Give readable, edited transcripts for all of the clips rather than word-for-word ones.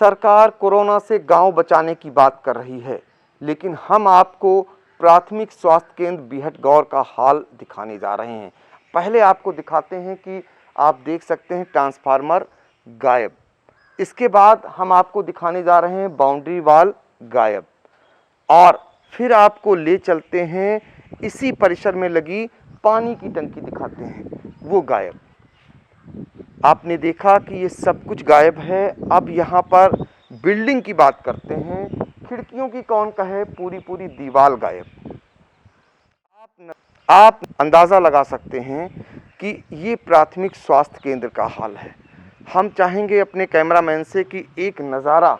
सरकार कोरोना से गांव बचाने की बात कर रही है, लेकिन हम आपको प्राथमिक स्वास्थ्य केंद्र बीहटगौर का हाल दिखाने जा रहे हैं। पहले आपको दिखाते हैं कि आप देख सकते हैं ट्रांसफार्मर गायब। इसके बाद हम आपको दिखाने जा रहे हैं बाउंड्री वाल गायब, और फिर आपको ले चलते हैं इसी परिसर में लगी पानी की टंकी दिखाते हैं, वो गायब। आपने देखा कि ये सब कुछ गायब है। अब यहाँ पर बिल्डिंग की बात करते हैं, खिड़कियों की कौन कहे, पूरी पूरी दीवार गायब। आप अंदाज़ा लगा सकते हैं कि ये प्राथमिक स्वास्थ्य केंद्र का हाल है। हम चाहेंगे अपने कैमरामैन से कि एक नज़ारा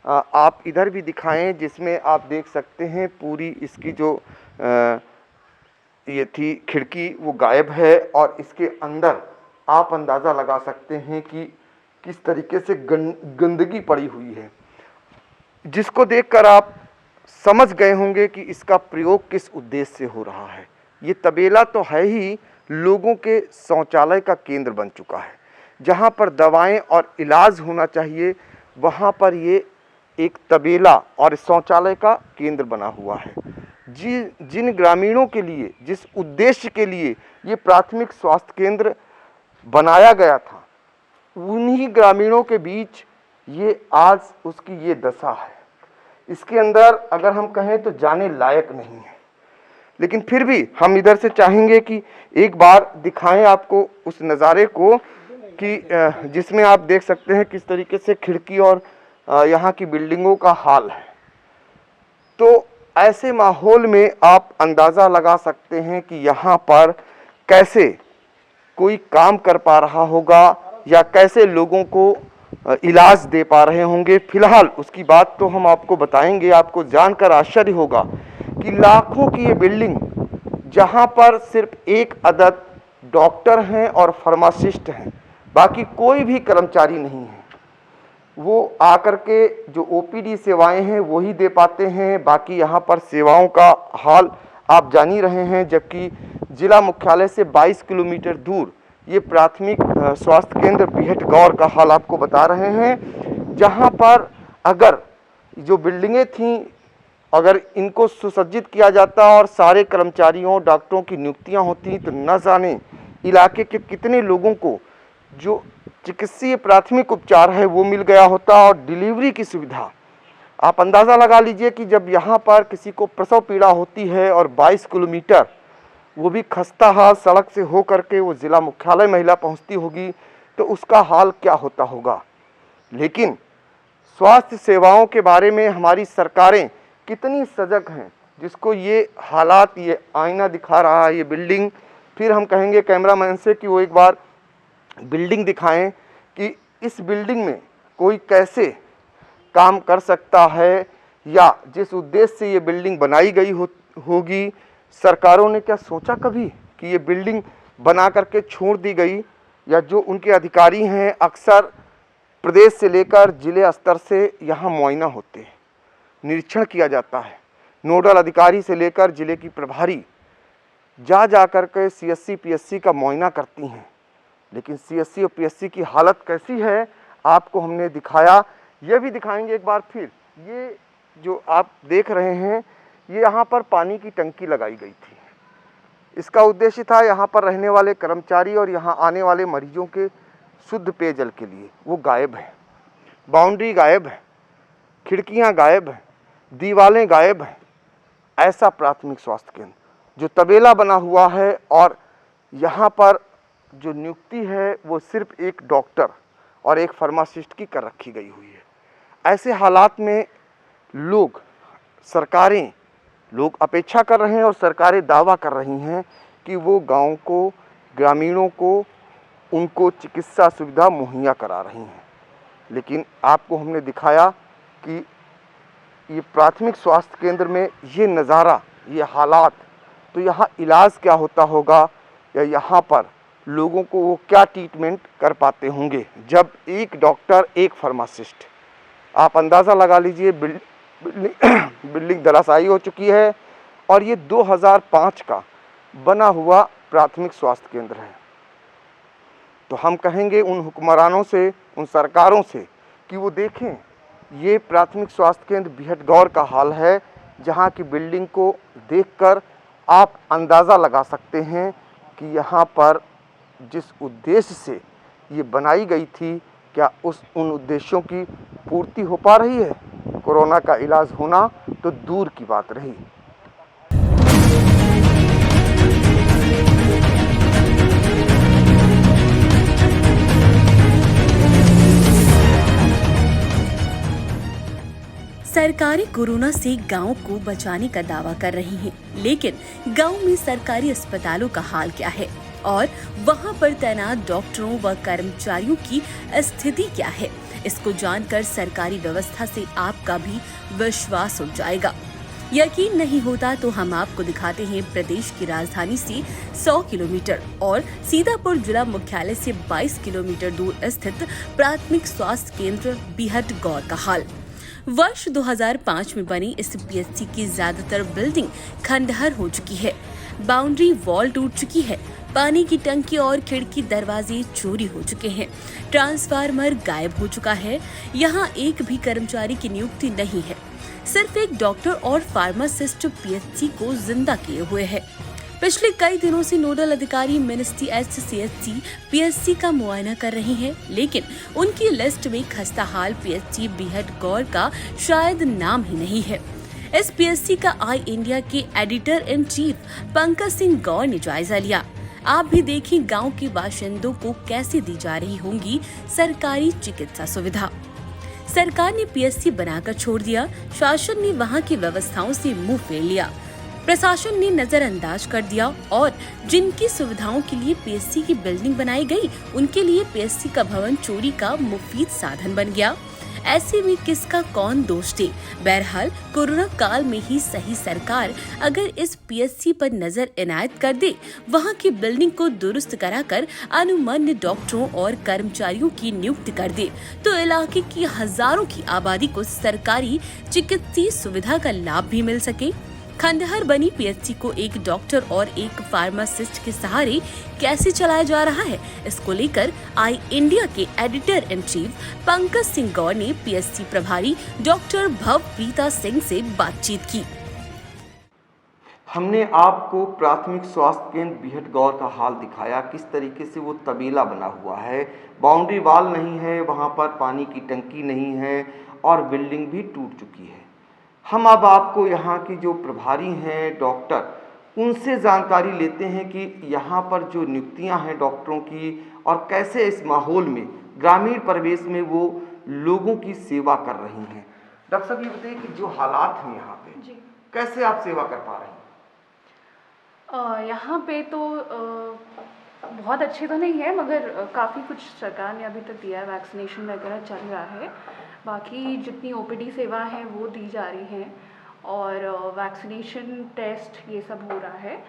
आप इधर भी दिखाएं, जिसमें आप देख सकते हैं पूरी इसकी जो ये थी खिड़की वो गायब है, और इसके अंदर आप अंदाज़ा लगा सकते हैं कि किस तरीके से गंदगी पड़ी हुई है, जिसको देखकर आप समझ गए होंगे कि इसका प्रयोग किस उद्देश्य से हो रहा है। ये तबेला तो है ही लोगों के शौचालय का केंद्र बन चुका है। जहाँ पर दवाएं और इलाज होना चाहिए, वहाँ पर ये एक तबेला और शौचालय का केंद्र बना हुआ है। जिन ग्रामीणों के लिए, जिस उद्देश्य के लिए ये प्राथमिक स्वास्थ्य केंद्र बनाया गया था, उन्हीं ग्रामीणों के बीच ये आज उसकी ये दशा है। इसके अंदर अगर हम कहें तो जाने लायक नहीं है, लेकिन फिर भी हम इधर से चाहेंगे कि एक बार दिखाएं आपको उस नज़ारे को कि जिसमें आप देख सकते हैं किस तरीके से खिड़की और यहाँ की बिल्डिंगों का हाल है। तो ऐसे माहौल में आप अंदाज़ा लगा सकते हैं कि यहाँ पर कैसे कोई काम कर पा रहा होगा, या कैसे लोगों को इलाज दे पा रहे होंगे। फिलहाल उसकी बात तो हम आपको बताएंगे। आपको जानकर आश्चर्य होगा कि लाखों की ये बिल्डिंग, जहाँ पर सिर्फ एक अदद डॉक्टर हैं और फार्मासिस्ट हैं, बाकी कोई भी कर्मचारी नहीं है। वो आकर के जो ओपीडी सेवाएं हैं वही दे पाते हैं, बाकी यहाँ पर सेवाओं का हाल आप जान ही रहे हैं। जबकि जिला मुख्यालय से 22 किलोमीटर दूर ये प्राथमिक स्वास्थ्य केंद्र बीहटगौर का हाल आपको बता रहे हैं, जहाँ पर अगर जो बिल्डिंगें थीं, अगर इनको सुसज्जित किया जाता और सारे कर्मचारियों डॉक्टरों की नियुक्तियाँ होती, तो न जाने इलाके के कितने लोगों को जो चिकित्सीय प्राथमिक उपचार है वो मिल गया होता, और डिलीवरी की सुविधा। आप अंदाज़ा लगा लीजिए कि जब यहाँ पर किसी को प्रसव पीड़ा होती है और 22 किलोमीटर, वो भी खस्ता हाल सड़क से हो करके वो ज़िला मुख्यालय महिला पहुँचती होगी, तो उसका हाल क्या होता होगा। लेकिन स्वास्थ्य सेवाओं के बारे में हमारी सरकारें कितनी सजग हैं, जिसको ये हालात, ये आईना दिखा रहा है, ये बिल्डिंग। फिर हम कहेंगे कैमरामैन से कि वो एक बार बिल्डिंग दिखाएं कि इस बिल्डिंग में कोई कैसे काम कर सकता है, या जिस उद्देश्य से ये बिल्डिंग बनाई गई होगी, सरकारों ने क्या सोचा कभी कि ये बिल्डिंग बना करके छोड़ दी गई। या जो उनके अधिकारी हैं, अक्सर प्रदेश से लेकर जिले स्तर से यहाँ मुआयना होते हैं, निरीक्षण किया जाता है। नोडल अधिकारी से लेकर जिले की प्रभारी जा कर के सीएससी पीएससी का मुआयना करती हैं, लेकिन सीएससी और पीएससी की हालत कैसी है आपको हमने दिखाया। ये भी दिखाएंगे एक बार फिर। ये जो आप देख रहे हैं, ये यहाँ पर पानी की टंकी लगाई गई थी। इसका उद्देश्य था यहाँ पर रहने वाले कर्मचारी और यहाँ आने वाले मरीजों के शुद्ध पेयजल के लिए। वो गायब है, बाउंड्री गायब है, खिड़कियाँ गायब हैं, दीवारें गायब हैं। ऐसा प्राथमिक स्वास्थ्य केंद्र जो तबेला बना हुआ है, और यहाँ पर जो नियुक्ति है वो सिर्फ एक डॉक्टर और एक फार्मासिस्ट की कर रखी गई हुई है। ऐसे हालात में सरकारें अपेक्षा कर रहे हैं, और सरकारें दावा कर रही हैं कि वो गांव को, ग्रामीणों को, उनको चिकित्सा सुविधा मुहैया करा रही हैं। लेकिन आपको हमने दिखाया कि ये प्राथमिक स्वास्थ्य केंद्र में ये नज़ारा, ये हालात, तो यहाँ इलाज क्या होता होगा, या यहाँ पर लोगों को वो क्या ट्रीटमेंट कर पाते होंगे जब एक डॉक्टर, एक फार्मासिस्ट। आप अंदाज़ा लगा लीजिए, बिल्डिंग धराशायी हो चुकी है, और ये 2005 का बना हुआ प्राथमिक स्वास्थ्य केंद्र है। तो हम कहेंगे उन हुक्मरानों से, उन सरकारों से कि वो देखें ये प्राथमिक स्वास्थ्य केंद्र बिहटगौर का हाल है, जहाँ की बिल्डिंग को देखकर आप अंदाज़ा लगा सकते हैं कि यहाँ पर जिस उद्देश्य से ये बनाई गई थी, क्या उन उद्देश्यों की पूर्ति हो पा रही है? कोरोना का इलाज होना तो दूर की बात रही। सरकारें कोरोना से गांव को बचाने का दावा कर रही हैं, लेकिन गांव में सरकारी अस्पतालों का हाल क्या है और वहां पर तैनात डॉक्टरों व कर्मचारियों की स्थिति क्या है? इसको जानकर सरकारी व्यवस्था से आपका भी विश्वास उठ जाएगा। यकीन नहीं होता तो हम आपको दिखाते हैं प्रदेश की राजधानी से 100 किलोमीटर और सीतापुर जिला मुख्यालय से 22 किलोमीटर दूर स्थित प्राथमिक स्वास्थ्य केंद्र बिहटगौर का हाल। वर्ष 2005 में बनी इस पीएचसी की ज्यादातर बिल्डिंग खंडहर हो चुकी है, बाउंड्री वॉल टूट चुकी है, पानी की टंकी और खिड़की दरवाजे चोरी हो चुके हैं, ट्रांसफार्मर गायब हो चुका है, यहाँ एक भी कर्मचारी की नियुक्ति नहीं है, सिर्फ एक डॉक्टर और फार्मासिस्ट पीएचसी को जिंदा किए हुए है। पिछले कई दिनों से नोडल अधिकारी मिनिस्ट्री HCHC पीएचसी का मुआयना कर रही हैं, लेकिन उनकी लिस्ट में खस्ताहाल पीएचसी बिहटगौर का शायद नाम ही नहीं है। इस पीएचसी का आई इंडिया के editor in chief Pankaj Singh Gaur ने जायजा लिया। आप भी देखें गांव के बाशिंदों को कैसे दी जा रही होंगी सरकारी चिकित्सा सुविधा। सरकार ने पीएचसी बनाकर छोड़ दिया, शासन ने वहां की व्यवस्थाओं से मुंह फेर लिया, प्रशासन ने नजरअंदाज कर दिया और जिनकी सुविधाओं के लिए पीएचसी की बिल्डिंग बनाई गई, उनके लिए पीएचसी का भवन चोरी का मुफीद साधन बन गया। ऐसे में किसका कौन दोष दे? बहरहाल कोरोना काल में ही सही सरकार अगर इस पीएचसी पर नजर इनायत कर दे, वहां की बिल्डिंग को दुरुस्त कराकर अनुमन्य डॉक्टरों और कर्मचारियों की नियुक्ति कर दे, तो इलाके की हजारों की आबादी को सरकारी चिकित्सीय सुविधा का लाभ भी मिल सके। खंडहर बनी पीएचसी को एक डॉक्टर और एक फार्मासिस्ट के सहारे कैसे चलाया जा रहा है, इसको लेकर आई इंडिया के editor in chief Pankaj Singh Gaur ने पीएचसी प्रभारी डॉक्टर भवप्रीता सिंह से बातचीत की। हमने आपको प्राथमिक स्वास्थ्य केंद्र बिहटगौर का हाल दिखाया, किस तरीके से वो तबेला बना हुआ है, बाउंड्री वॉल नहीं है, वहाँ पर पानी की टंकी नहीं है और बिल्डिंग भी टूट चुकी है। हम अब आपको यहाँ की जो प्रभारी हैं डॉक्टर, उनसे जानकारी लेते हैं कि यहाँ पर जो नियुक्तियाँ हैं डॉक्टरों की और कैसे इस माहौल में ग्रामीण परिवेश में वो लोगों की सेवा कर रही हैं। डॉक्टर साहब, ये बताइए कि जो हालात हैं यहाँ पे जी, कैसे आप सेवा कर पा रहे हैं? यहाँ पे तो बहुत अच्छे तो नहीं है, मगर काफ़ी कुछ सरकार ने अभी तक दिया है, वैक्सीनेशन वगैरह चल रहा है। बाकी जितनी ओपीडी सेवा हैं वो दी जा रही हैं और वैक्सीनेशन टेस्ट ये सब हो रहा है।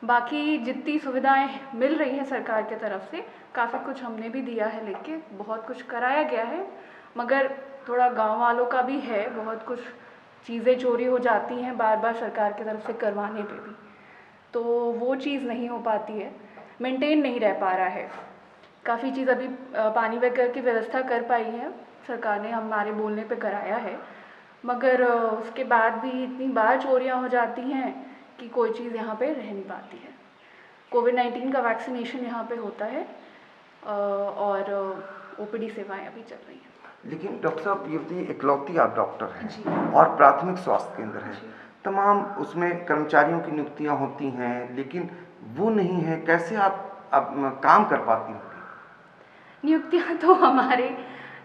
बाकी जितनी सुविधाएं मिल रही हैं सरकार की तरफ से, काफ़ी कुछ हमने भी दिया है, लेके बहुत कुछ कराया गया है, मगर थोड़ा गांव वालों का भी है, बहुत कुछ चीज़ें चोरी हो जाती हैं बार बार सरकार की तरफ से करवाने पे भी, तो वो चीज़ नहीं हो पाती है, मेंटेन नहीं रह पा रहा है। काफ़ी चीज़ अभी पानी वगैरह की व्यवस्था कर पाई है सरकार ने, हमारे बोलने पे कराया है, मगर उसके बाद भी इतनी बार चोरियां हो जाती हैं कि कोई चीज़ यहाँ पे रह नहीं पाती है। कोविड-19 का वैक्सीनेशन यहाँ पे होता है और ओपीडी सेवाएं अभी चल रही हैं। लेकिन डॉक्टर साहब, ये बताइए, इकलौती आप डॉक्टर हैं और प्राथमिक स्वास्थ्य केंद्र है, तमाम उसमें कर्मचारियों की नियुक्तियाँ होती हैं, लेकिन वो नहीं है, कैसे आप अब काम कर पाती होंगी? नियुक्तियाँ तो हमारे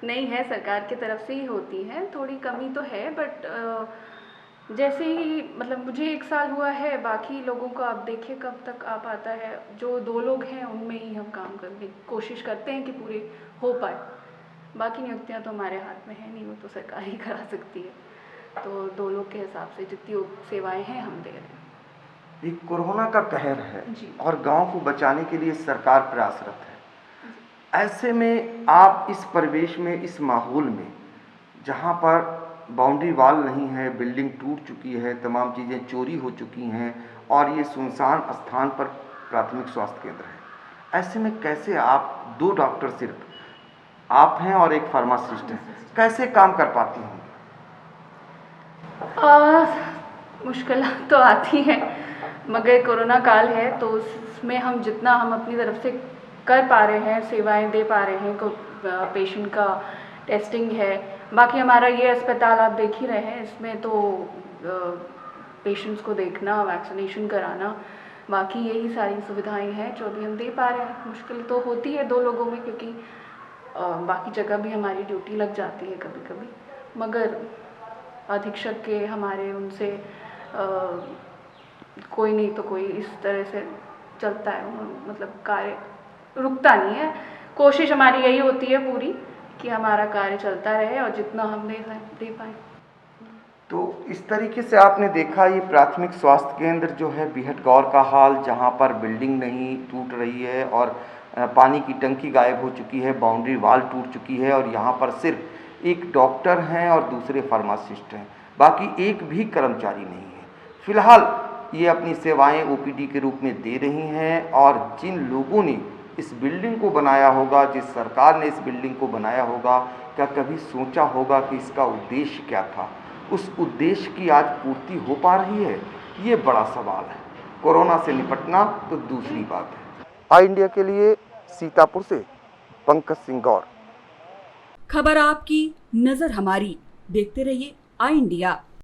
नहीं है, सरकार की तरफ से ही होती हैं, थोड़ी कमी तो है, बट जैसे ही मतलब मुझे 1 साल हुआ है, बाकी लोगों को आप देखिए कब तक आ पाता है। जो 2 लोग हैं उनमें ही हम काम करने की कोशिश करते हैं कि पूरे हो पाए। बाकी नियुक्तियाँ तो हमारे हाथ में है नहीं, वो तो सरकार ही करा सकती है। तो 2 लोग के हिसाब से जितनी सेवाएं हैं हम दे रहे हैं। ये कोरोना का कहर है और गांव को बचाने के लिए सरकार प्रयासरत है। ऐसे में आप इस परिवेश में, इस माहौल में, जहां पर बाउंड्री वॉल नहीं है, बिल्डिंग टूट चुकी है, तमाम चीज़ें चोरी हो चुकी हैं और ये सुनसान स्थान पर प्राथमिक स्वास्थ्य केंद्र है, ऐसे में कैसे आप 2 डॉक्टर सिर्फ आप हैं और एक फार्मासिस्ट हैं, कैसे काम कर पाती हैं? मुश्किल तो आती है, मगर कोरोना काल है तो उसमें हम जितना हम अपनी तरफ से कर पा रहे हैं, सेवाएं दे पा रहे हैं, को पेशेंट का टेस्टिंग है। बाकी हमारा ये अस्पताल आप देख ही रहे हैं, इसमें तो पेशेंट्स को देखना, वैक्सीनेशन कराना, बाकी यही सारी सुविधाएं हैं जो अभी हम दे पा रहे हैं। मुश्किल तो होती है 2 लोगों में, क्योंकि बाकी जगह भी हमारी ड्यूटी लग जाती है कभी कभी, मगर अधीक्षक के हमारे उनसे कोई नहीं तो कोई इस तरह से चलता है, मतलब कार्य रुकता नहीं है। कोशिश हमारी यही होती है पूरी कि हमारा कार्य चलता रहे और जितना हम दे पाए। तो इस तरीके से आपने देखा ये प्राथमिक स्वास्थ्य केंद्र जो है बीहट गौर का हाल, जहाँ पर बिल्डिंग नहीं टूट रही है और पानी की टंकी गायब हो चुकी है, बाउंड्री वॉल टूट चुकी है और यहाँ पर सिर्फ एक डॉक्टर हैं और दूसरे फार्मासिस्ट हैं, बाकी एक भी कर्मचारी नहीं है। फिलहाल ये अपनी सेवाएं ओपीडी के रूप में दे रही हैं और जिन लोगों ने इस बिल्डिंग को बनाया होगा, जिस सरकार ने इस बिल्डिंग को बनाया होगा, क्या कभी सोचा होगा कि इसका उद्देश्य क्या था? उस उद्देश्य की आज पूर्ति हो पा रही है? ये बड़ा सवाल है। कोरोना से निपटना तो दूसरी बात है। आई इंडिया के लिए सीतापुर से पंकज सिंह गौर। खबर आपकी, नजर हमारी। देखते रहिए आई इंडिया।